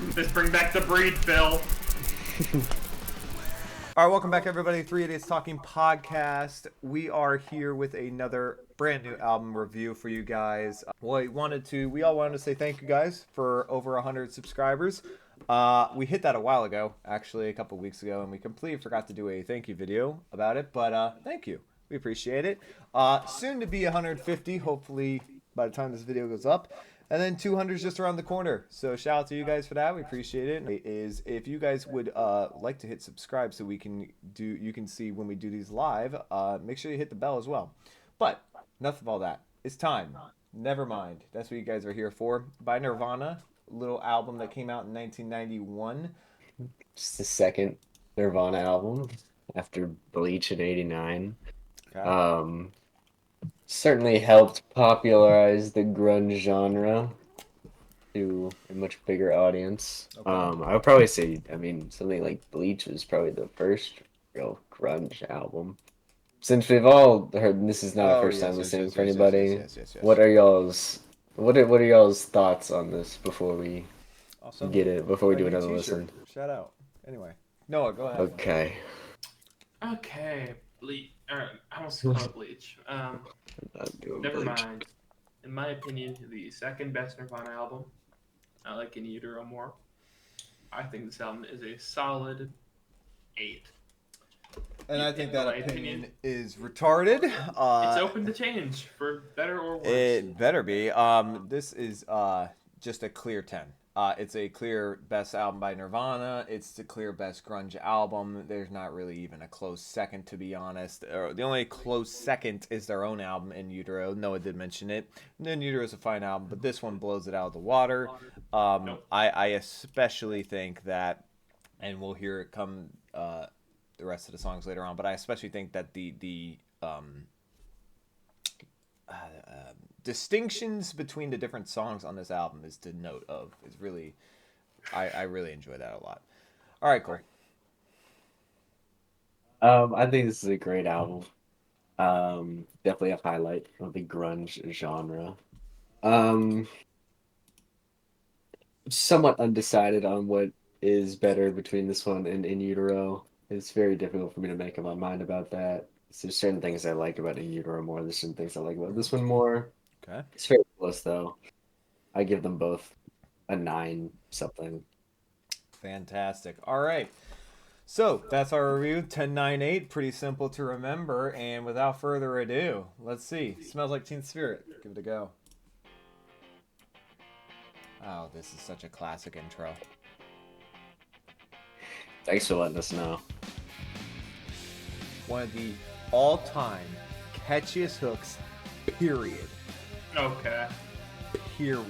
Just bring back the breed, Phil. All right, welcome back, everybody. 3 Idiots Talking Podcast. We are here with another brand new album review for you guys. We all wanted to say thank you guys for over 100 subscribers. We hit that a while ago, actually, a couple weeks ago, and we completely forgot to do a thank you video about it. But thank you, we appreciate it. Soon to be 150, hopefully by the time this video goes up. And then 200 is just around the corner. So shout out to you guys for that. We appreciate it. Is if you guys would like to hit subscribe so you can see when we do these live, make sure you hit the bell as well. But enough of all that. It's time. Nevermind. That's what you guys are here for. By Nirvana, a little album that came out in 1991. Just the second Nirvana album after Bleach in '89. Okay. Certainly helped popularize the grunge genre to a much bigger audience. Okay. I would probably say, something like Bleach was probably the first real grunge album. Since we've all heard, this is not a first time listening for anybody. Yes. What are y'all's thoughts on this before we Awesome. before we do Brand new another t-shirt. listen? Shout out. Anyway, Noah, go ahead. Okay. Okay, Bleach. I almost called it Bleach. Nevermind. In my opinion, the second best Nirvana album. I like In Utero more. I think this album is a solid 8. And I think that opinion is retarded. It's open to change for better or worse. It better be. This is just a clear 10. It's a clear best album by Nirvana. It's the clear best grunge album. There's not really even a close second, to be honest. The only close second is their own album, In Utero. Noah did mention it. In Utero is a fine album, but this one blows it out of the water. I especially think that, and we'll hear it come the rest of the songs later on, but I especially think that the distinctions between the different songs on this album is to note of. Is really, I really enjoy that a lot. All right, cool. I think this is a great album. Definitely a highlight of the grunge genre. Somewhat undecided on what is better between this one and In Utero. It's very difficult for me to make up my mind about that. There's certain things I like about In Utero more. There's certain things I like about this one more. Okay. It's very close though. I give them both a 9 something. Fantastic. All right. So that's our review. 10-9-8. Pretty simple to remember. And without further ado, let's see. Smells Like Teen Spirit. Give it a go. Oh, this is such a classic intro. Thanks for letting us know. One of the all-time catchiest hooks, period. Okay. Period.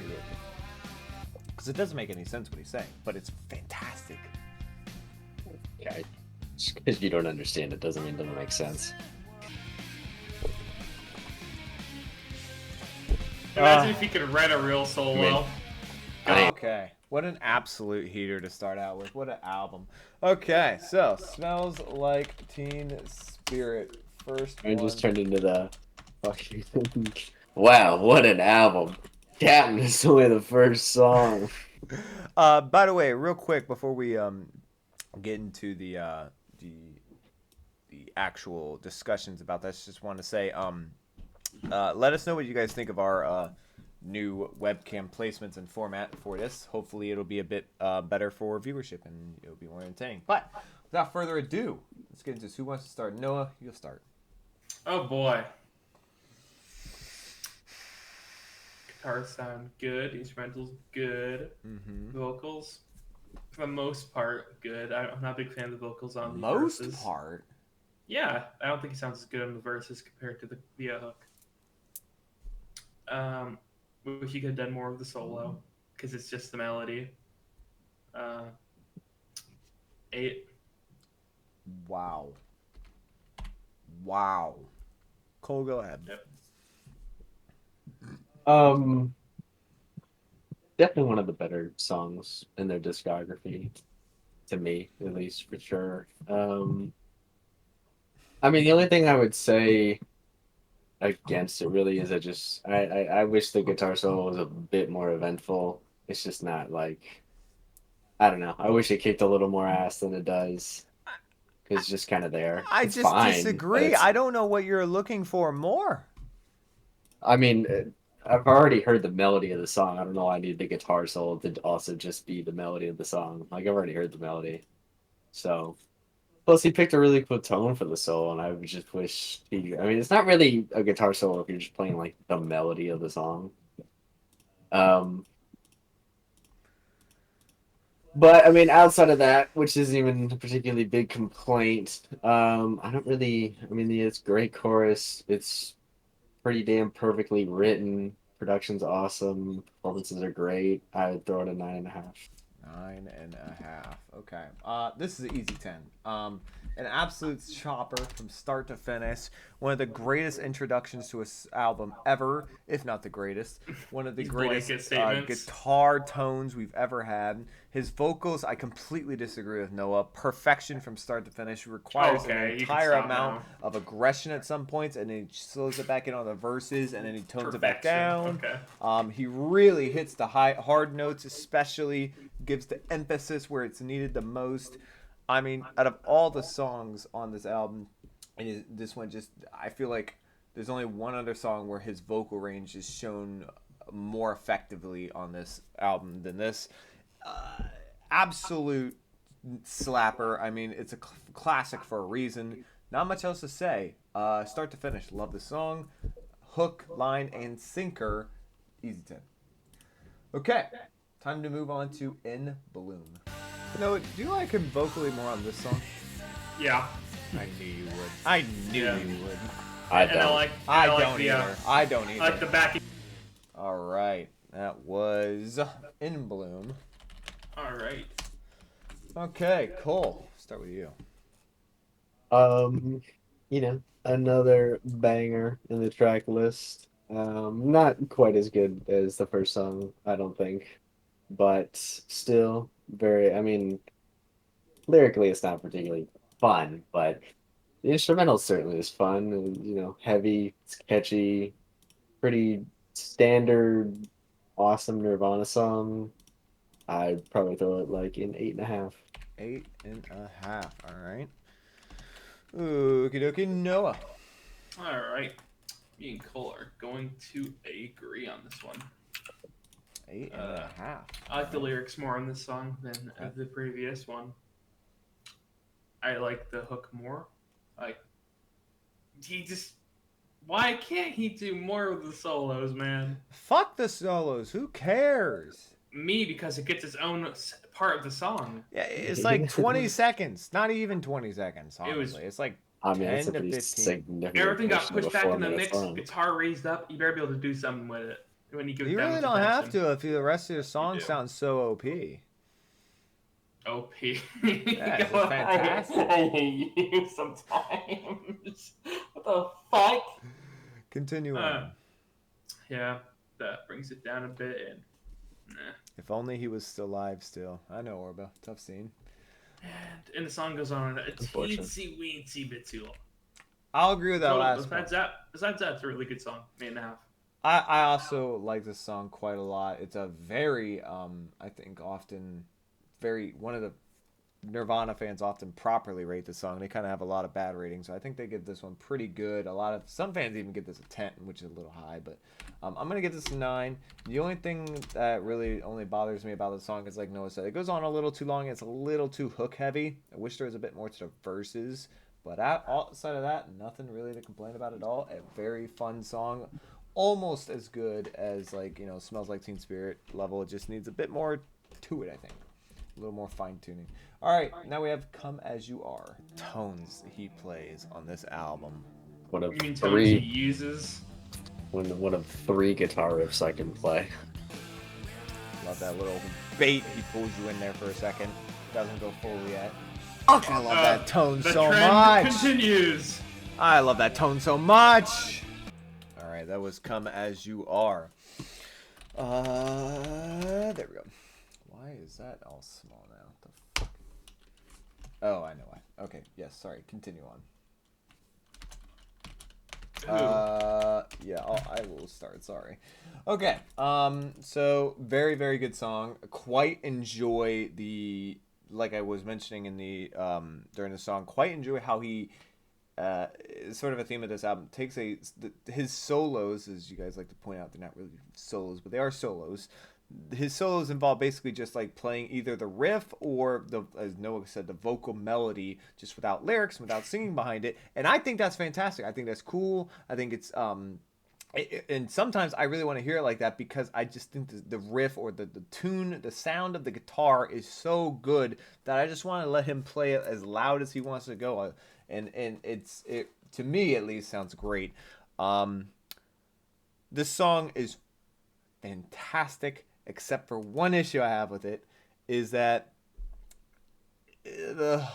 Because it doesn't make any sense what he's saying, but it's fantastic. Yeah, just because you don't understand it doesn't mean it doesn't make sense. Imagine if you could write a real solo. Okay. What an absolute heater to start out with. What an album. Okay, so Smells Like Teen Spirit. First one. I just turned into the fucking. Wow, what an album! Captain is only the first song. By the way, real quick before we get into the actual discussions about this, just want to say let us know what you guys think of our new webcam placements and format for this. Hopefully it'll be a bit better for viewership and it'll be more entertaining. But without further ado, let's get into this. Who wants to start? Noah, you'll start. Oh boy. Guitars sound good. Instrumentals good. Mm-hmm. Vocals, for the most part, good. I'm not a big fan of the vocals on the Most verses. part. Yeah, I don't think he sounds as good on the verses compared to the hook. Wish he could have done more of the solo because it's just the melody. 8. Wow. Cole, go ahead. Yep. Definitely one of the better songs in their discography, to me, at least for sure. The only thing I would say against it really is I wish the guitar solo was a bit more eventful. It's just not like I don't know. I wish it kicked a little more ass than it does. It's just kind of there. I It's just fine, but disagree. I don't know what you're looking for more. I mean, I've already heard the melody of the song. I don't know why I need the guitar solo to also just be the melody of the song. Like, I've already heard the melody. So, plus he picked a really cool tone for the solo, and I would just wish I mean, it's not really a guitar solo if you're just playing, like, the melody of the song. Um, but, I mean, outside of that, which isn't even a particularly big complaint, I don't really, I mean, it's great chorus. It's pretty damn perfectly written. Production's awesome. Performances are great. I would throw it a 9.5. 9.5. Okay. This is an easy 10. An absolute chopper from start to finish. One of the greatest introductions to an album ever, if not the greatest. One of the These greatest blanket statements. guitar tones we've ever had. His vocals, I completely disagree with Noah. Perfection from start to finish. Requires Okay, an you can entire stop amount now. of aggression at some points, and then he slows it back in on the verses, and then he tones it back down. Okay. He really hits the hard notes, especially gives the emphasis where it's needed the most. I mean, out of all the songs on this album, this one just, I feel like there's only one other song where his vocal range is shown more effectively on this album than this. Absolute slapper. I mean, it's a classic for a reason. Not much else to say. Start to finish, love the song. Hook, line, and sinker, easy 10. Okay, time to move on to In Bloom. No, do you like him vocally more on this song? Yeah. I knew you would. I knew Yeah. you would. I And don't. I like don't the, either. I don't either. I like the backing. All right, that was In Bloom. All right. Okay, Cole. Start with you. Um, another banger in the track list. Not quite as good as the first song, I don't think, but still very. I mean, lyrically, it's not particularly fun, but the instrumental certainly is fun. And, heavy, it's catchy, pretty standard, awesome Nirvana song. I'd probably throw it like an 8.5. 8.5. All right. Okie dokie, Noah. All right. Me and Cole are going to agree on this one. 8.5. I like the lyrics more on this song than the previous one. I like the hook more. Like, why can't he do more with the solos, man? Fuck the solos. Who cares? Me, because it gets its own part of the song. Yeah, it's like 20 seconds. Not even 20 seconds, It was- honestly. It's like I mean, it's 10 a to pretty 15. significant Everything got portion of pushed a back in the 4-minute mix. song. Guitar raised up. You better be able to do something with it when you give You it that really much don't have attention. to if the rest of your song do. sounds so OP. OP. Yeah, it's just fantastic. I hate you sometimes. What the fuck? Continue on. Yeah, that brings it down a bit. And nah. If only he was still alive still. I know, Orba. Tough scene. And the song goes on a Unfortunate. teensy bit too long. I'll agree with that last one. Besides that, it's a really good song. 8.5. I also like this song quite a lot. It's a very, I think often, one of the Nirvana fans often properly rate the song. They kind of have a lot of bad ratings, so I think they give this one pretty good. Some fans even give this a 10, which is a little high, but I'm gonna give this a 9. The only thing that really only bothers me about the song is, like Noah said, it goes on a little too long. It's a little too hook heavy. I wish there was a bit more to the verses, but outside of that, nothing really to complain about at all. A very fun song, almost as good as Smells Like Teen Spirit level. It just needs a bit more to it, I think. A little more fine tuning. All right, now we have Come As You Are. Tones he plays on this album. One of You mean tones he three, uses? one of 3 guitar riffs I can play. Love that little bait he pulls you in there for a second. Doesn't go full yet. I love that tone The so trend much. continues. I love that tone so much. All right, that was Come As You Are. There we go. Why is that all small now? What the fuck? Oh, I know why. Okay, yes, sorry. Continue on. Who? Yeah, I will start. Sorry. Okay. So very, very good song. Quite enjoy the, like I was mentioning in the during the song. Quite enjoy how he, is sort of a theme of this album. Takes his solos, as you guys like to point out, they're not really solos, but they are solos. His solos involve basically just like playing either the riff or the, as Noah said, the vocal melody, just without lyrics, without singing behind it. And I think that's fantastic. I think that's cool. I think it's and sometimes I really want to hear it like that because I just think the riff or the tune, the sound of the guitar is so good that I just want to let him play it as loud as he wants to go. And it to me at least sounds great. This song is fantastic, except for one issue I have with it, is that the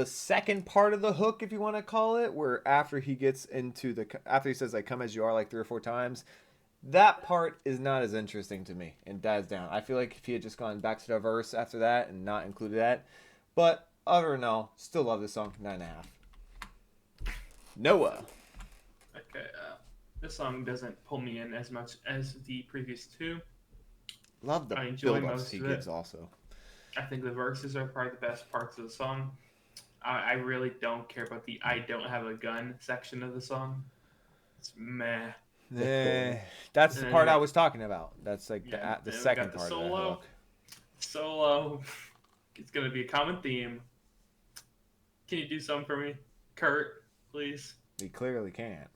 second part of the hook, if you want to call it, where after he gets into after he says like "come as you are" like 3 or 4 times, that part is not as interesting to me and dies down. I feel like if he had just gone back to the verse after that and not included that, but other than all, still love this song. 9.5. Noah. Okay, this song doesn't pull me in as much as the previous two. Love the I enjoy build-ups most he of gives it. also. I think the verses are probably the best parts of the song. I really don't care about the "I don't have a gun" section of the song. It's meh. Eh, that's And the then part I was talking about. That's like yeah, the then we second got the part of the solo. hook. Solo. It's gonna be a common theme. Can you do something for me, Kurt, please? He clearly can't.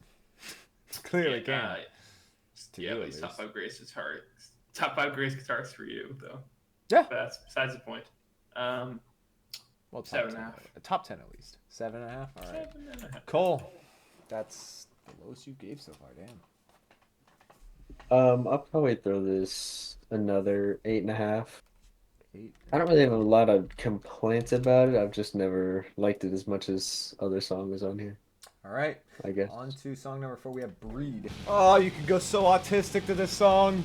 Clearly can't. To Yeah, you but at he's least. top 5 greatest guitarists for you, though. Yeah. But that's besides the point. Well, top 7.5. 10. Top 10 at least. 7.5. All right. 7.5. Cole. That's the lowest you gave so far. Damn. I'll probably throw this another 8.5. 8. I don't really have a lot of complaints about it. I've just never liked it as much as other songs on here, All right. I guess. On to song number 4. We have Breed. Oh, you can go so autistic to this song.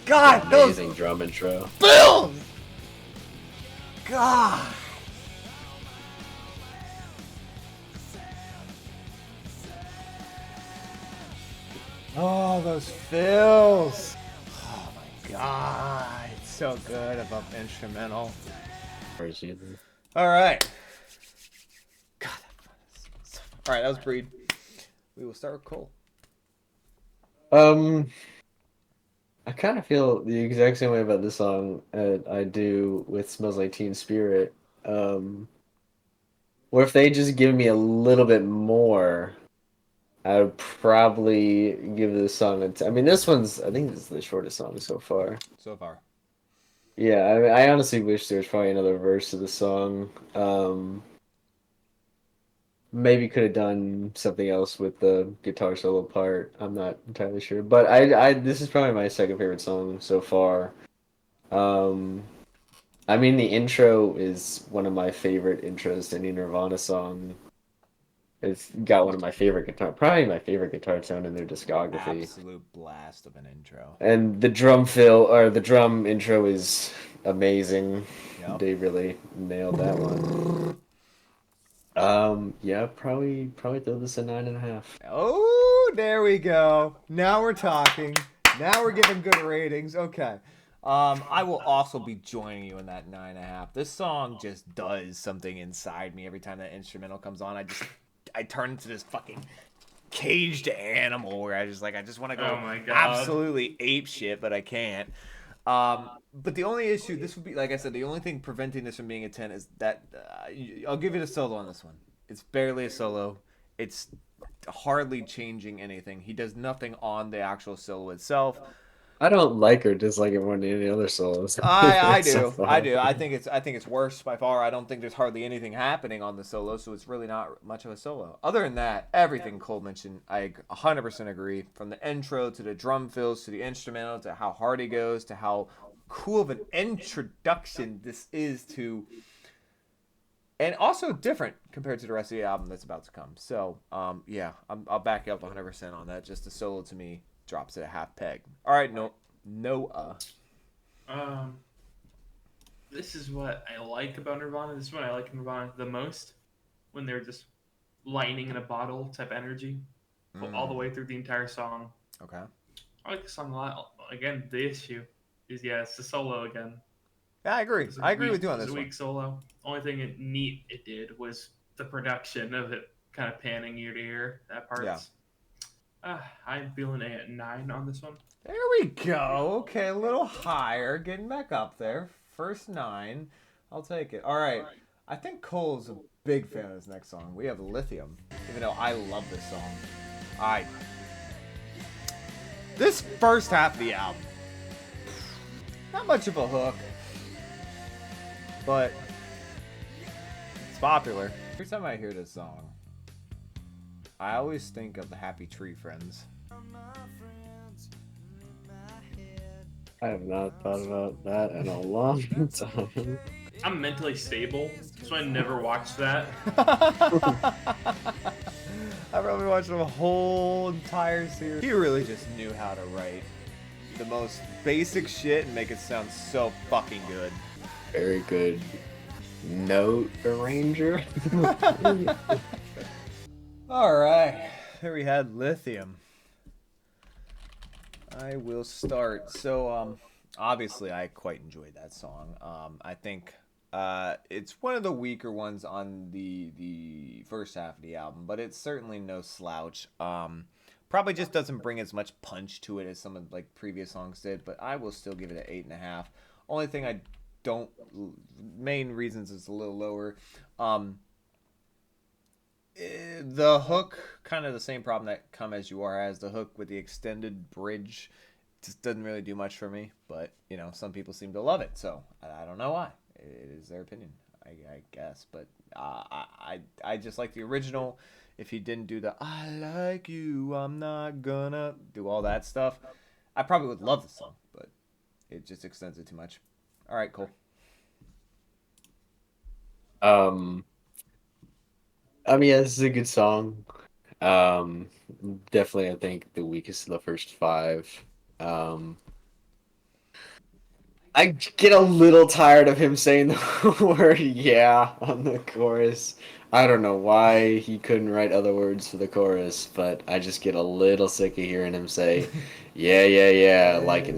God, those Amazing drum intro. fills. God. Oh, those fills. Oh my God. It's so good above instrumental. All right. God. All right, that was Breed. We will start with Cole. I kind of feel the exact same way about this song that I do with "Smells Like Teen Spirit." Where if they just give me a little bit more, I would probably give this song I mean, this one's, I think this is the shortest song so far. So far. Yeah, I mean, I honestly wish there was probably another verse to the song. Maybe could have done something else with the guitar solo part. I'm not entirely sure, but this is probably my second favorite song so far. Um, I mean, the intro is one of my favorite intros to any Nirvana song. It's got one of my favorite probably my favorite guitar tone in their discography. Absolute blast of an intro. And the drum intro is amazing. Yep. They really nailed that one. Yeah, probably throw this a 9.5. Oh, there we go. Now we're talking. Now we're giving good ratings. Okay. I will also be joining you in that 9.5. This song just does something inside me every time that instrumental comes on. I turn into this fucking caged animal where I just want to go Oh my God. absolutely ape shit, but I can't. But the only issue, this would be, like I said, the only thing preventing this from being a 10 is that I'll give it a solo on this one. It's barely a solo. It's hardly changing anything. He does nothing on the actual solo itself. I don't like or dislike it more than any other solos. I So do. far. I do. I think it's worse by far. I don't think there's hardly anything happening on the solo, so it's really not much of a solo. Other than that, everything Cole mentioned, I 100% agree. From the intro to the drum fills to the instrumental to how hard he goes to how cool of an introduction this is to, and also different compared to the rest of the album that's about to come. So, yeah, I'll back you up 100% on that. Just the solo to me drops it a half peg. All right, Noah. This is what I like about Nirvana. This is what I like Nirvana the most. When they're just lightning in a bottle type energy all the way through the entire song. Okay. I like the song a lot. Again, the issue is it's the solo again. Yeah, I agree. It's a I agree weak, with you on it's this a one. weak solo. Only thing neat it did was the production of it kind of panning ear to ear. That part's. I'm feeling a 9 on this one. There we go. Okay, a little higher. Getting back up there. First 9. I'll take it. All right. I think Cole's a big fan of this next song. We have Lithium. Even though I love this song. This first half of the album. Not much of a hook. But it's popular. Every time I hear this song, I always think of the Happy Tree Friends. I have not thought about that in a long time. I'm mentally stable, so I never watched that. I probably watched the whole entire series. He really just knew how to write the most basic shit and make it sound so fucking good. Very good note arranger. All right, here we had Lithium. I will start. So, obviously, I quite enjoyed that song. I think it's one of the weaker ones on the first half of the album, but it's certainly no slouch. Probably just doesn't bring as much punch to it as some of like previous songs did, but I will still give it an 8.5. Only thing I don't, main reasons it's a little lower. The hook, kind of the same problem that Come As You Are has. The hook with the extended bridge just doesn't really do much for me, but you know, some people seem to love it, so I don't know why. It is their opinion, I guess, but I just like the original. If he didn't do the I like you, I'm not gonna do all that stuff, I probably would love the song, but it just extends it too much. All right, Cole. I mean, yeah, this is a good song. Definitely, I think the weakest of the first 5. I get a little tired of him saying the word "yeah" on the chorus. I don't know why he couldn't write other words for the chorus, but I just get a little sick of hearing him say, "Yeah, yeah, yeah," like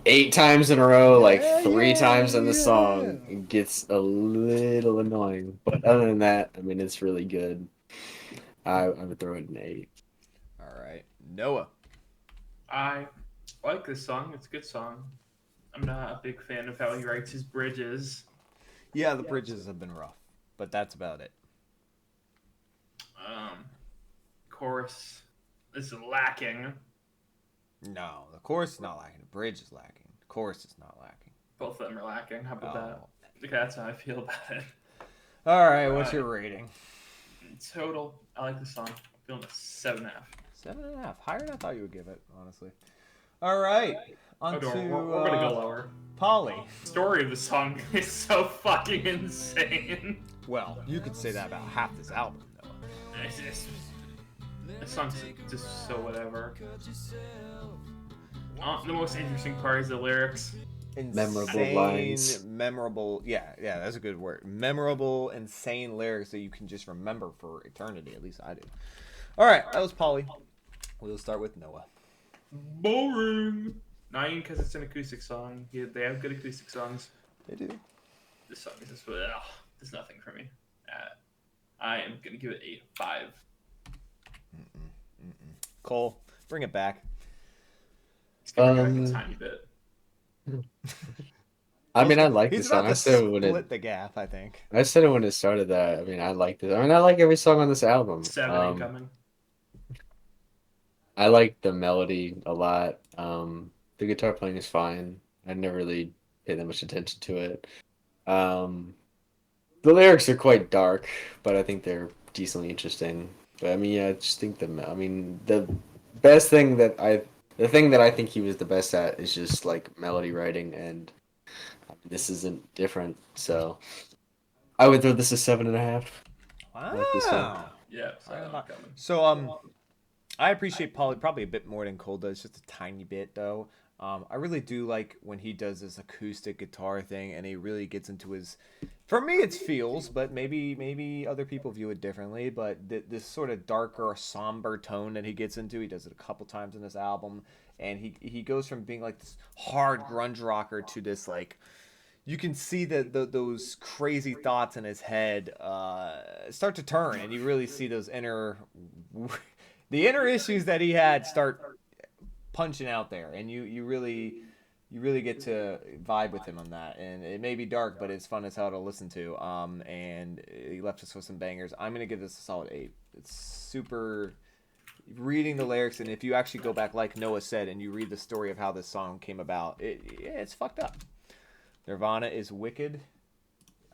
8 times in a row, like 3 times in the song. It gets a little annoying, but other than that, I mean, it's really good. I would throw it an 8. All right, Noah. I like this song. It's a good song. I'm not a big fan of how he writes his bridges. Yeah, the bridges have been rough, but that's about it. Chorus is lacking. No, the chorus is not lacking. The bridge is lacking. The chorus is not lacking. Both of them are lacking. How about that? Okay, that's how I feel about it. All right, what's your rating? Total, I like the song. I'm feeling a 7.5. 7.5. Higher than I thought you would give it, honestly. All right, on to we're gonna go lower. Polly. The story of the song is so fucking insane. Well, you could say that about half this album, Noah. This song's just so whatever. The most interesting part is the lyrics. Memorable lines. Memorable, yeah, that's a good word. Memorable, insane lyrics that you can just remember for eternity. At least I do. All right, that was Polly. We'll start with Noah. Boring. 9 because it's an acoustic song. They have good acoustic songs. They do. This song is just there's nothing for me. I am gonna give it a 5. Cole, bring it back. It's gonna be like a tiny bit. I mean, I like He's this song. about to split the gap, I think. I said it when it started that. I mean, I liked it. I mean, I like every song on this album. 7 incoming. I like the melody a lot. The guitar playing is fine. I never really paid that much attention to it. The lyrics are quite dark, but I think they're decently interesting. But I mean, yeah, I just think the thing that I think he was the best at is just like melody writing, and this isn't different. So I would throw this a 7.5. Wow. Yeah. So I appreciate Polly probably a bit more than Cole does, just a tiny bit though. I really do like when he does this acoustic guitar thing, and he really gets into his. For me, it's feels, but maybe other people view it differently. But this sort of darker, somber tone that he gets into, he does it a couple times in this album, and he goes from being like this hard grunge rocker to this like. You can see that those crazy thoughts in his head start to turn, and you really see those the inner issues that he had start punching out there, and you really get to vibe with him on that. And it may be dark, but it's fun as hell to listen to. And he left us with some bangers. I'm gonna give this a solid 8. It's super. Reading the lyrics, and if you actually go back, like Noah said, and you read the story of how this song came about, it's fucked up. Nirvana is wicked.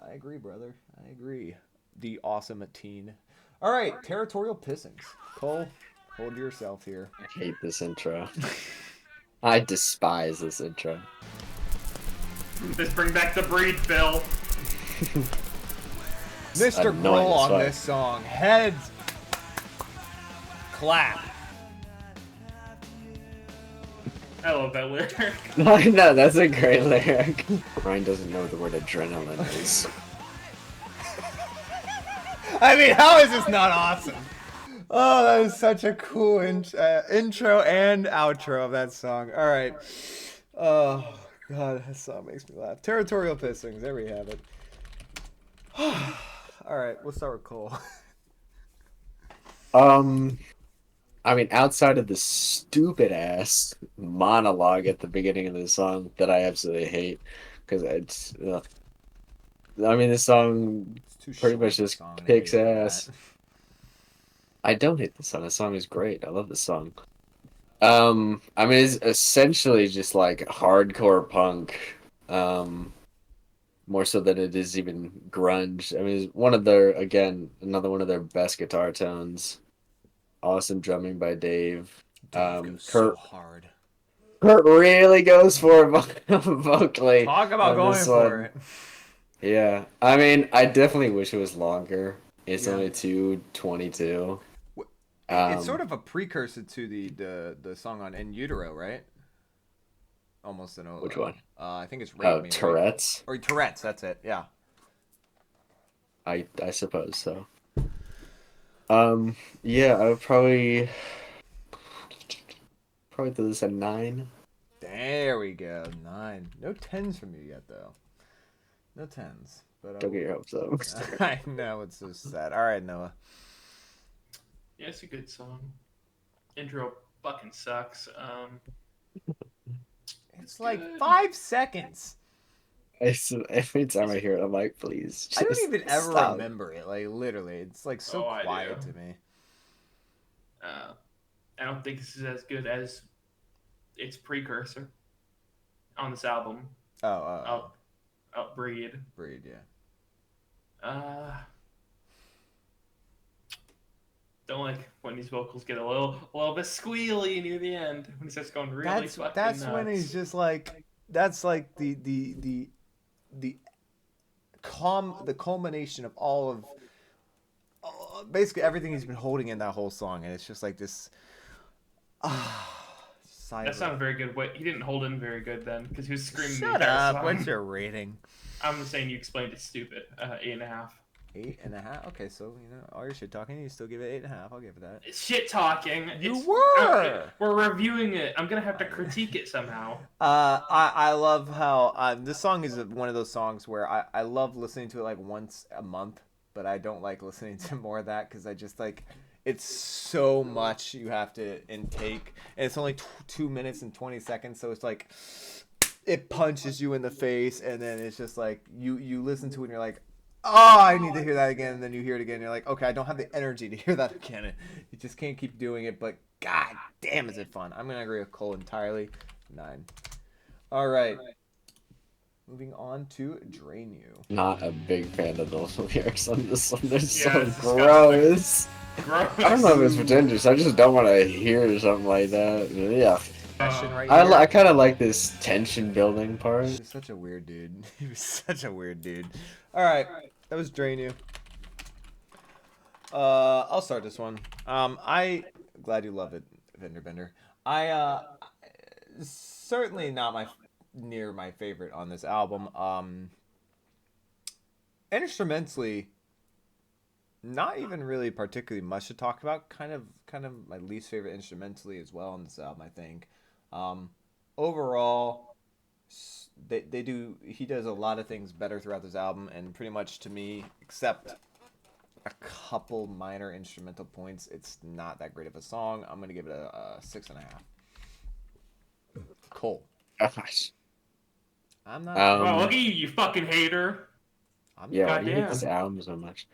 I agree, brother. I agree. The awesome teen. All right, Territorial Pissings. Cole, hold yourself here. I hate this intro. I despise this intro. Just bring back the breed, Phil. Mr. Annoying Grohl as on fuck. this song. Heads clap. I love that lyric. No, that's a great lyric. Ryan doesn't know what the word adrenaline is. I mean, how is this not awesome? Oh, that is such a cool intro and outro of that song. All right. Oh, God, that song makes me laugh. Territorial Pissings. There we have it. All right, we'll start with Cole. I mean, outside of the stupid ass monologue at the beginning of the song that I absolutely hate, because it's, I mean, this song It's too pretty short much of a just song, and I kicks hate it for ass. that. I don't hate the song. The song is great. I love the song. I mean, it's essentially just like hardcore punk, more so than it is even grunge. I mean, it's one of their, again, another one of their best guitar tones. Awesome drumming by Dave. Dave goes Kurt so hard. Kurt really goes for it vocally Talk about on going this for one. it. Yeah, I mean, I definitely wish it was longer. It's Yeah. only 2:22. It's sort of a precursor to the song on In Utero, right? Almost an Which one? I think it's Rape Me, right? Tourette's. Or Tourette's, that's it. Yeah. I suppose so. Yeah, I would probably do this at 9. There we go. 9. No 10s from you yet, though. No 10s. But Don't get your hopes up. I know, it's so sad. All right, Noah. Yeah, it's a good song. Intro fucking sucks. It's like good. 5 seconds. Every time I hear it, I'm like, please. I don't just even ever stop. remember it. Like, literally. It's like so Oh, I quiet do. to me. I don't think this is as good as its precursor on this album. Breed. Breed, yeah. Don't like when these vocals get a little bit squealy near the end when he starts going really fucking That's nuts. when he's just like that's like the culmination of all of basically everything he's been holding in that whole song, and it's just like this sigh That's of not a very good way. He didn't hold in very good then because he was screaming. the Shut entire up. song. What's your rating? I'm saying you explained it stupid. 8.5. 8.5. Okay, so all your shit talking, you still give it 8.5. I'll give it that. It's shit talking. You were. We're reviewing it. I'm gonna have to critique it somehow. I love how this song is one of those songs where I love listening to it like once a month, but I don't like listening to more of that because I just like it's so much you have to intake, and it's only 2 minutes and 20 seconds, so it's like it punches you in the face, and then it's just like you listen to it and you're like, oh, I need to hear that again, and then you hear it again and you're like, okay, I don't have the energy to hear that again. You just can't keep doing it, but god damn is it fun. I'm gonna agree with Cole entirely. 9. All right, moving on to Drain You. Not a big fan of those lyrics on this one. They're Yeah, so it's gross. Gross. I don't know if it's pretentious. I just don't want to hear something like that. Yeah. Right I kind of like this tension building part. He was such a weird dude. He was such a weird dude. All right, that was Drain You. I'll start this one. I glad you love it, Vendor Bender. certainly not near my favorite on this album. Instrumentally, not even really particularly much to talk about. Kind of my least favorite instrumentally as well on this album, I think. Um, Overall, they do he does a lot of things better throughout this album, and pretty much to me, except a couple minor instrumental points, it's not that great of a song. I'm gonna give it a 6.5. Cole. Gosh. I'm not. Well, look Um, at you, you fucking hater. I'm yeah, why do you hate Goddamn. this album so much?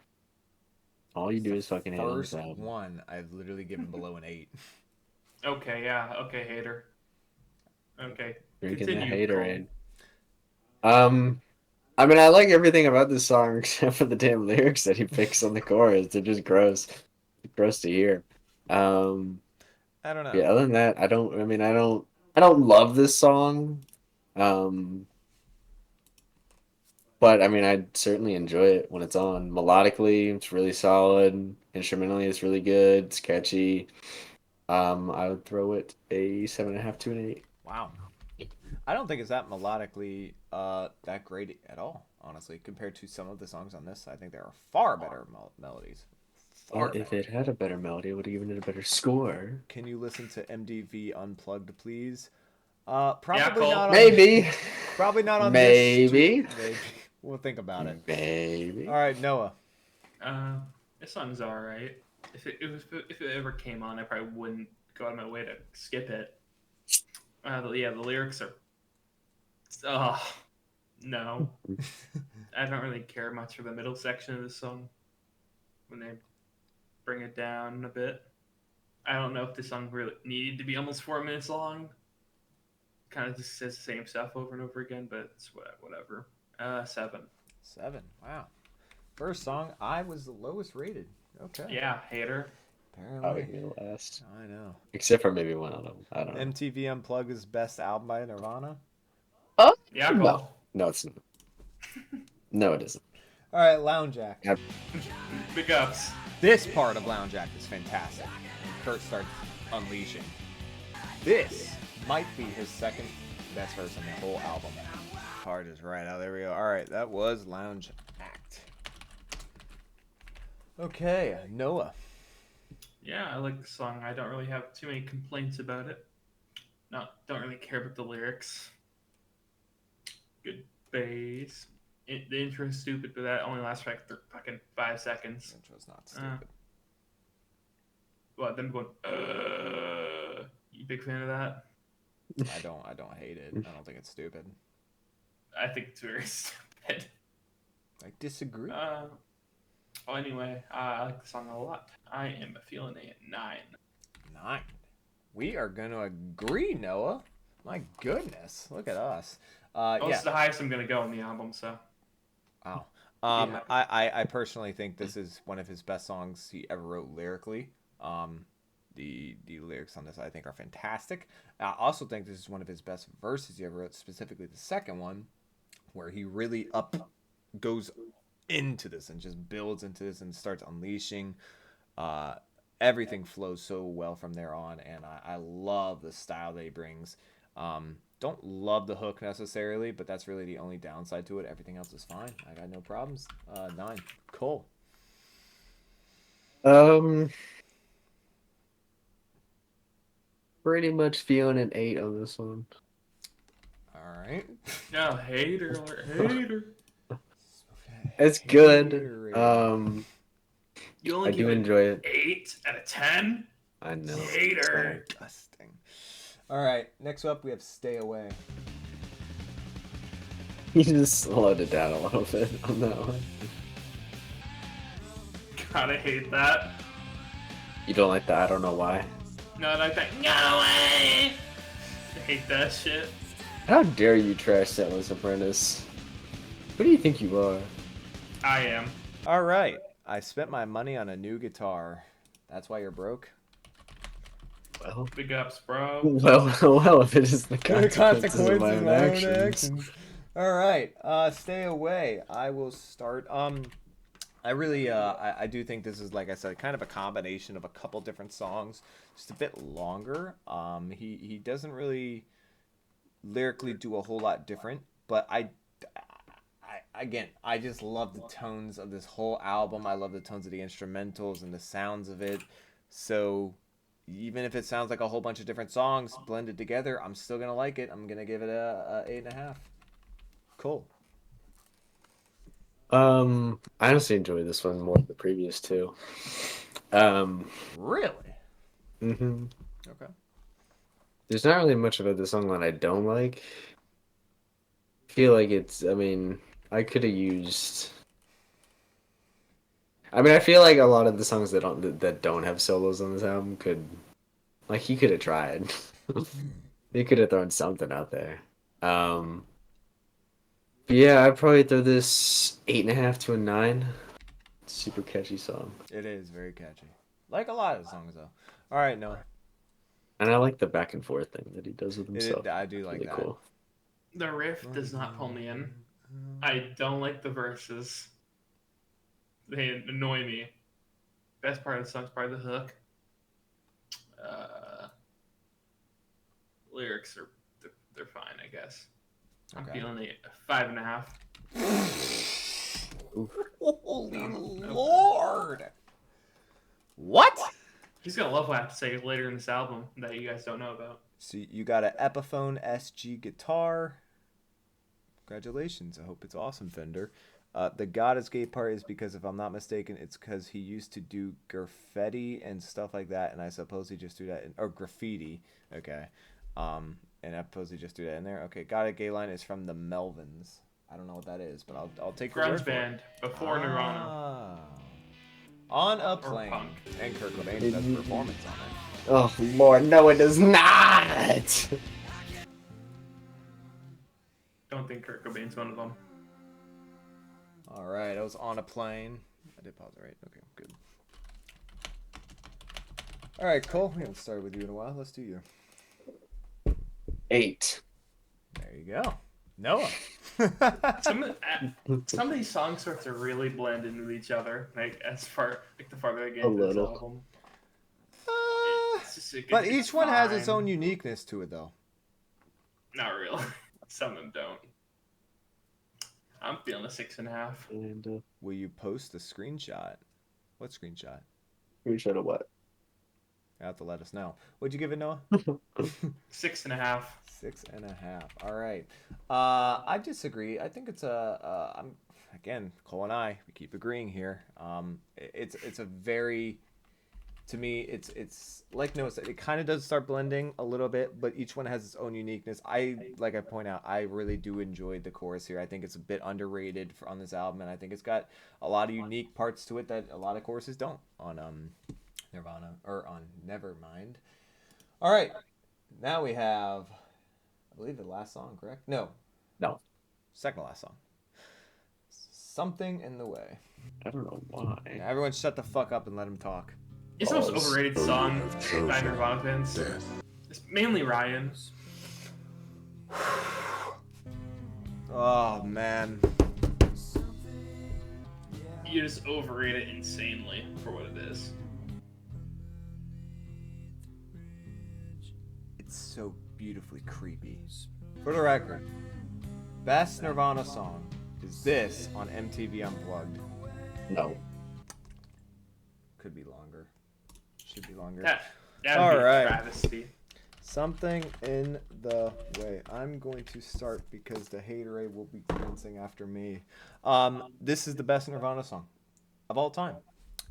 All you it's do the is fucking hate on this first album. one I've literally given below an 8. Okay, yeah. Okay, hater. Okay. Drinking the Continue, hater Cole. in. I mean, I like everything about this song except for the damn lyrics that he picks on the chorus. They're just gross, gross to hear. Um, I don't know. yeah. Other than that, I don't. I mean, I don't love this song. Um, but I mean, I certainly enjoy it when it's on. Melodically, it's really solid. Instrumentally, it's really good. It's catchy. I would throw it a 7.5 to an 8. Wow. I don't think it's that melodically that great at all, honestly, compared to some of the songs on this. I think there are far better melodies. Well, Far if better. it had a better melody, I would have given it a better score. Can you listen to MDV Unplugged, please? Yeah, Probably Cole. not on. Maybe, Probably not on this. maybe, Maybe we'll think about it. maybe. All right, Noah. Uh, this song's alright. If it ever came on, I probably wouldn't go out of my way to skip it. Yeah, the lyrics are. Oh, no. I don't really care much for the middle section of the song when they bring it down a bit. I don't know if this song really needed to be almost 4 minutes long. Kind of just says the same stuff over and over again, but it's whatever. 7. 7. Wow. First song, I was the lowest rated. Okay. Yeah, hater. I would Apparently. be last, I know. except for maybe one of them. I don't know. MTV Unplugged is best album by Nirvana. Oh Yeah, no, Cole. no, it's not. No, it isn't. All right, Lounge Act. Yep. Big ups. This part of Lounge Act is fantastic. And Kurt starts unleashing. This might be his second best verse on the whole album. Part is right out. There we go. All right, that was Lounge Act. Okay, Noah. Yeah, I like the song. I don't really have too many complaints about it. Don't really care about the lyrics. Good bass. The intro is stupid, but that only lasts for like fucking 5 seconds. Intro's not stupid. Well, them going, you big fan of that? I don't hate it. I don't think it's stupid. I think it's very stupid. I disagree. Anyway, I like the song a lot. I am feeling a 9. 9. We are going to agree, Noah. My goodness. Look at us. It's the highest I'm going to go on the album, so. Wow. Yeah. I personally think this is one of his best songs he ever wrote lyrically. The lyrics on this I think are fantastic. I also think this is one of his best verses he ever wrote, specifically the second one, where he really goes into this and just builds into this and starts unleashing. Everything flows so well from there on, and I love the style that he brings. Don't love the hook necessarily, but that's really the only downside to it. Everything else is fine. I got no problems. 9. Cole. Pretty much feeling an 8 on this one. All right. No, hater. It's good. You only I give do it enjoy it. 8 out of 10? I know. Hater. Disgusting. All right. Next up, we have Stay Away. You just slowed it down a little bit on that one. God, I hate that. You don't like that? I don't know why. No, I like that. No way! I hate that shit. How dare you trash Settler's Apprentice? Who do you think you are? I am. All right. I spent my money on a new guitar. That's why you're broke? Well, Big ups, bro. well, if it is the consequences of my own actions. All right. Stay Away. I will start. I really, I do think this is, like I said, kind of a combination of a couple different songs, just a bit longer. He doesn't really lyrically do a whole lot different, but I just love the tones of this whole album. I love the tones of the instrumentals and the sounds of it. So even if it sounds like a whole bunch of different songs blended together, I'm still gonna like it. I'm gonna give it a 8.5. Cool. I honestly enjoyed this one more than the previous two. Really? Mm-hmm. Okay. There's not really much about this song that I don't like. I feel like it's, I mean, I could have used. I mean, I feel like a lot of the songs that don't have solos on this album could, like, he could have tried. He could have thrown something out there. But yeah, I'd probably throw this 8.5 to a 9. Super catchy song, It is very catchy. Like a lot of songs though. All right, Noah. and I like the back and forth thing that he does with himself. I do like Really that. cool. The riff does not pull me in. I don't like the verses. They annoy me. Best part of the song is probably the hook. Lyrics are they're fine, I guess. I'm Okay. feeling a 5.5. Holy Lord! What? He's gonna love what I have to say later in this album that you guys don't know about. So you got an Epiphone SG guitar. Congratulations. I hope it's awesome, Fender. The God is Gay part is because, if I'm not mistaken, it's because he used to do graffiti and stuff like that, and I suppose he just threw that in, or graffiti. Okay. And I suppose he just threw that in there. Okay, God is Gay line is from the Melvins. I don't know what that is, but I'll take your word Grunge for it. band before Nirvana. Ah. On a Or Plane. punk. And Kurt Cobain's best performance on it. Oh Lord, no, it does not. Don't think Kurt Cobain's one of them. All right, I was On a Plane. I did pause it, right? Okay, good. All right, Cole. We haven't started with you in a while. Let's do you. 8. There you go. Noah. Some of these song sorts are really blend into each other. Like the farther I get A into this little. album. But It's each one has its fine. own uniqueness to it, though. Not really. Some of them don't. I'm feeling a 6.5. And Will you post the screenshot? What screenshot? screenshot of what? You have to let us know. What'd you give it, Noah? 6.5. 6.5. All right. I disagree. I think it's I'm again, Cole and I, we keep agreeing here. It's a very, to me, it's like Noah said, it kind of does start blending a little bit, but each one has its own uniqueness. I point out, I really do enjoy the chorus here. I think it's a bit underrated on this album, and I think it's got a lot of unique parts to it that a lot of choruses don't on Nirvana or on Nevermind. All right, now we have, I believe, the last song, correct? No, second to last song. Something in the Way. I don't know why. Now, everyone, shut the fuck up and let him talk. It's the most overrated song by Nirvana fans. It's mainly Ryan. Oh man. You just overrate it insanely for what it is. It's so beautifully creepy. For the record, best Nirvana song is this on MTV Unplugged. No. Could be longer. Should be longer. That would All be right. a travesty. Something in the Way. I'm going to start because the haterade will be dancing after me. This is the best Nirvana song of all time.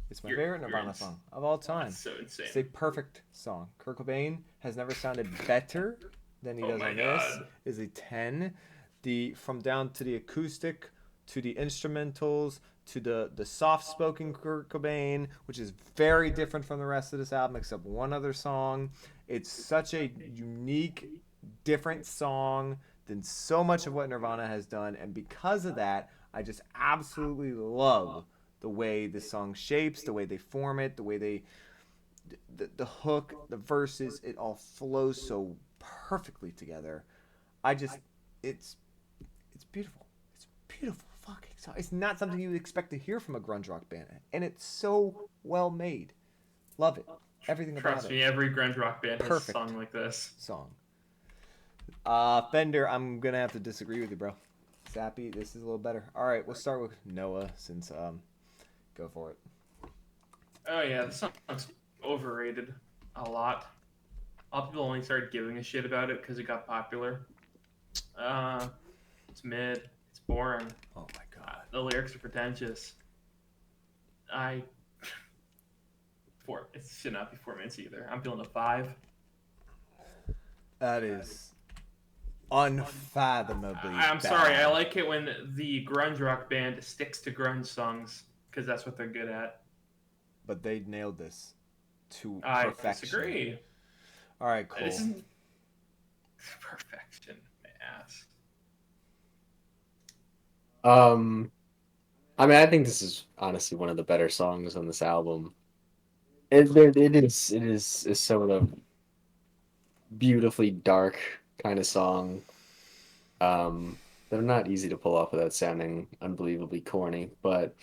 It's my favorite Nirvana song of all time. That's so insane. It's a perfect song. Kurt Cobain has never sounded better than he does my on this. God. Is a 10. From down to the acoustic, to the instrumentals, to the soft-spoken Kurt Cobain, which is very different from the rest of this album except one other song. It's such a unique, different song than so much of what Nirvana has done, and because of that, I just absolutely love the way this song shapes, the way they form it, the way the hook, the verses, it all flows so perfectly together. It's beautiful. It's beautiful fucking song. It's not something you would expect to hear from a grunge rock band, and it's so well made. Love it. Everything about Trust it. me, every grunge rock band has Perfect. a song like this. Song. Fender, I'm gonna have to disagree with you, bro. Sappy, this is a little better. All right, we'll start with Noah since go for it. Oh yeah, this song's overrated a lot. A lot of people only started giving a shit about it because it got popular. It's mid. It's boring. Oh my god. The lyrics are pretentious. It should not be 4 minutes either. I'm feeling a 5. That is unfathomably I'm bad. sorry. I like it when the grunge rock band sticks to grunge songs because that's what they're good at. But they nailed this to I perfection. disagree. All right, cool. This isn't perfection, my ass. I mean, I think this is honestly one of the better songs on this album. It is some of the beautifully dark kind of song. They're not easy to pull off without sounding unbelievably corny, but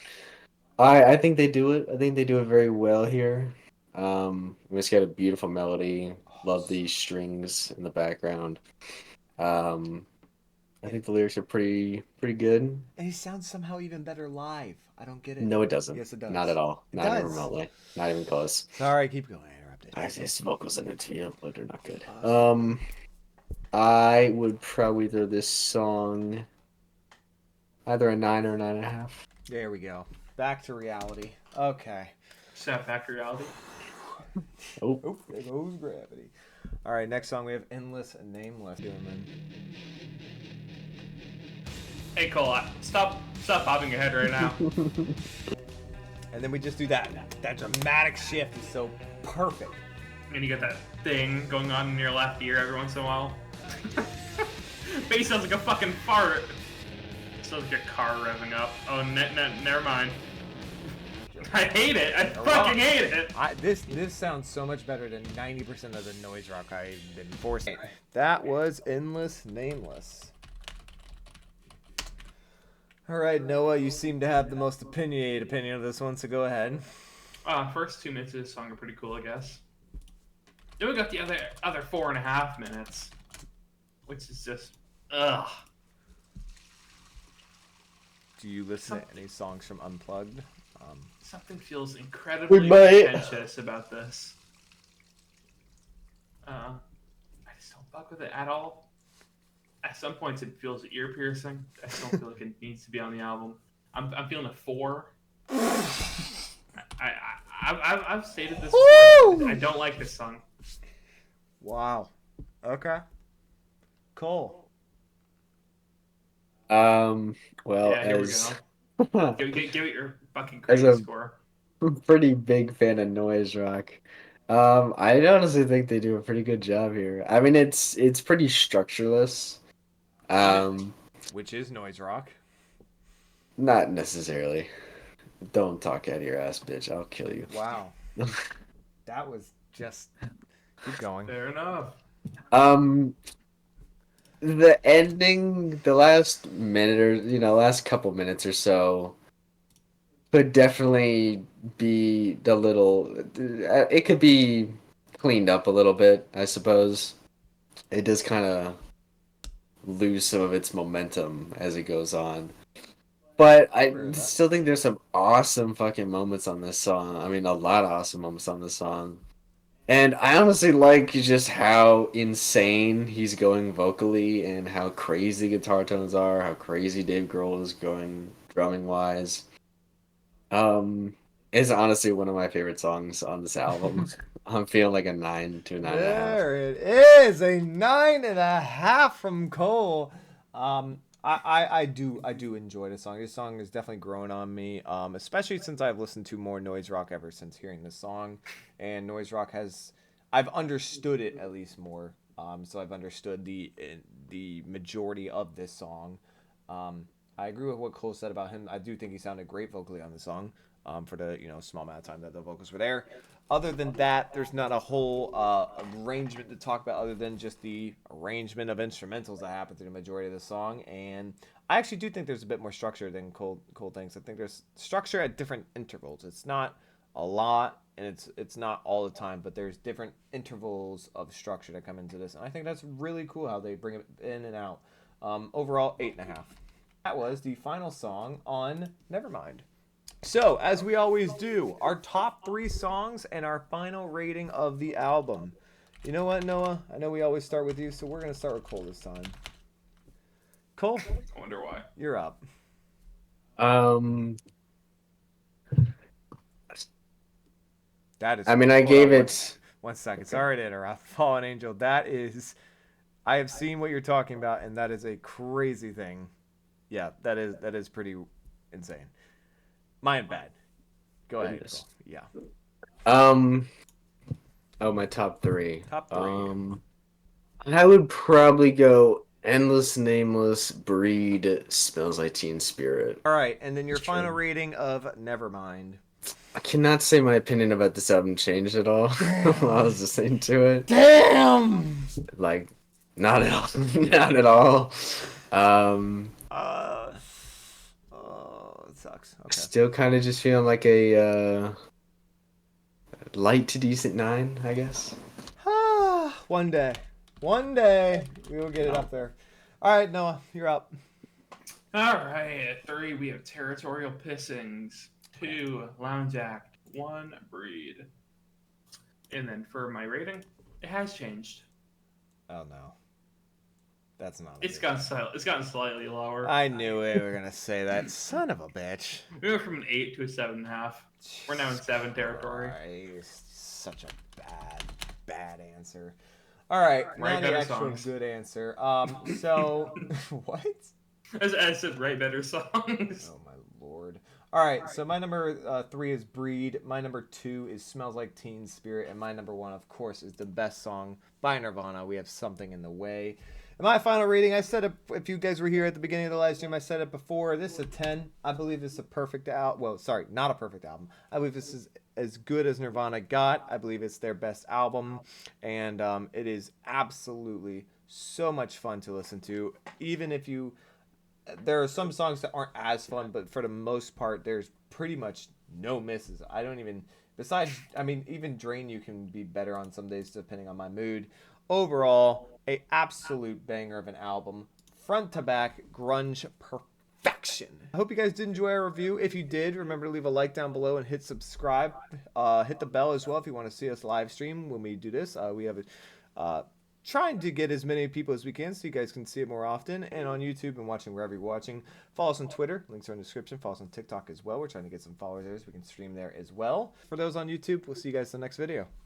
I think they do it. I think they do it very well here. It's got a beautiful melody. Love the strings in the background. Um, I think the lyrics are pretty good. And he sounds somehow even better live. I don't get it. No, it doesn't. Yes, it does. Not at all. It Not even does. remotely. Not even close. Sorry, keep going. I interrupted. His vocals in it too, but they're not good. I would probably throw this song either a 9 or a 9.5. There we go. Back to reality. Okay. Snap back to reality. Oh, There goes gravity. All right, next song we have Endless and Nameless. Hey Cole, stop bobbing your head right now. And then we just do that. That dramatic shift is so perfect. And you got that thing going on in your left ear every once in a while. Bass sounds like a fucking fart. Sounds like a car revving up. Oh, never mind. I hate it. I fucking hate it. This sounds so much better than 90% of the noise rock I've been forced. That was Endless Nameless. All right, Noah, you seem to have the most opinionated opinion of this one, so go ahead. First 2 minutes of this song are pretty cool, I guess. Then we got the other 4.5 minutes, which is just ugh. Do you listen to any songs from Unplugged? Something feels incredibly might. pretentious about this. I just don't fuck with it at all. At some points, it feels ear piercing. I just don't feel like it needs to be on the album. I'm feeling a 4. I've stated this before. I don't like this song. Wow. Okay. Cool. well, Yeah, here as we go. Give it your fucking As crazy a- score. pretty big fan of noise rock. I honestly think they do a pretty good job here. I mean, it's pretty structureless. Which is noise rock. Not necessarily. Don't talk out of your ass, bitch. I'll kill you. Wow. That was just... Keep going. Fair enough. The ending, the last minute or last couple minutes or so, could definitely be the little. It could be cleaned up a little bit, I suppose. It does kind of lose some of its momentum as it goes on. But I still think there's some awesome fucking moments on this song. I mean, a lot of awesome moments on this song. And I honestly like just how insane he's going vocally and how crazy guitar tones are, how crazy Dave Grohl is going drumming wise. It's honestly one of my favorite songs on this album. I'm feeling like a 9 to a 9.5. There it is, a 9.5 from Cole. I do enjoy this song. This song has definitely grown on me, especially since I've listened to more noise rock ever since hearing this song. And noise rock I've understood it at least more. So I've understood the majority of this song. I agree with what Cole said about him. I do think he sounded great vocally on the song. For the small amount of time that the vocals were there. Other than that, there's not a whole arrangement to talk about other than just the arrangement of instrumentals that happen through the majority of the song. And I actually do think there's a bit more structure than Cole thinks. I think there's structure at different intervals. It's not a lot, and it's not all the time, but there's different intervals of structure that come into this, and I think that's really cool how they bring it in and out. Overall, 8.5. That was the final song on Nevermind. So, as we always do, our top 3 songs and our final rating of the album. You know what, Noah? I know we always start with you, so we're going to start with Cole this time. Cole, I wonder why. you're up. That is. I mean, I hold gave on, it. 1 second. Okay. Sorry to interrupt, Fallen Angel. That is. I have seen what you're talking about, and that is a crazy thing. Yeah, that is pretty insane. Mine bad. Go ahead. Goodness. Cole. Yeah. Oh, my top 3. Top 3. I would probably go Endless, Nameless, Breed, Smells Like Teen Spirit. All right, and then your final rating of Nevermind. I cannot say my opinion about this album changed at all while I was listening to it. Damn. Like, not at all. Not at all. Oh, it sucks. Okay. Still kind of just feeling like a light to decent 9, I guess. One day we will get it up there. All right, Noah, you're up. All right, at 3 we have Territorial Pissings, 2 Lounge Act, 1 Breed. And then for my rating, it has changed. Oh no, that's not. It's gotten slightly lower. I knew we were gonna say that. Son of a bitch. We went from an 8 to a 7.5. We're now in 7 territory. Christ, such a bad answer. All right, Write now the better actual songs. good answer. So what? As I said, write better songs. Oh my lord. All right, so my number 3 is Breed. My number 2 is Smells Like Teen Spirit, and my number 1, of course, is the best song by Nirvana. We have Something in the Way. And my final rating, I said it, if you guys were here at the beginning of the live stream, I said it before. This is a 10. I believe this is a perfect album. Well, sorry, not a perfect album. I believe this is as good as Nirvana got. I believe it's their best album, and it is absolutely so much fun to listen to. Even if you, there are some songs that aren't as fun, but for the most part, there's pretty much no misses. I don't even, besides, I mean, even Drain You can be better on some days depending on my mood. Overall, a absolute banger of an album, front to back, grunge perfection. I hope you guys did enjoy our review. If you did, remember to leave a like down below and hit subscribe. Hit the bell as well if you want to see us live stream when we do this. We have trying to get as many people as we can so you guys can see it more often, and on YouTube and watching wherever you're watching. Follow us on Twitter, links are in the description. Follow us on TikTok as well. We're trying to get some followers there so we can stream there as well. For those on YouTube, we'll see you guys in the next video.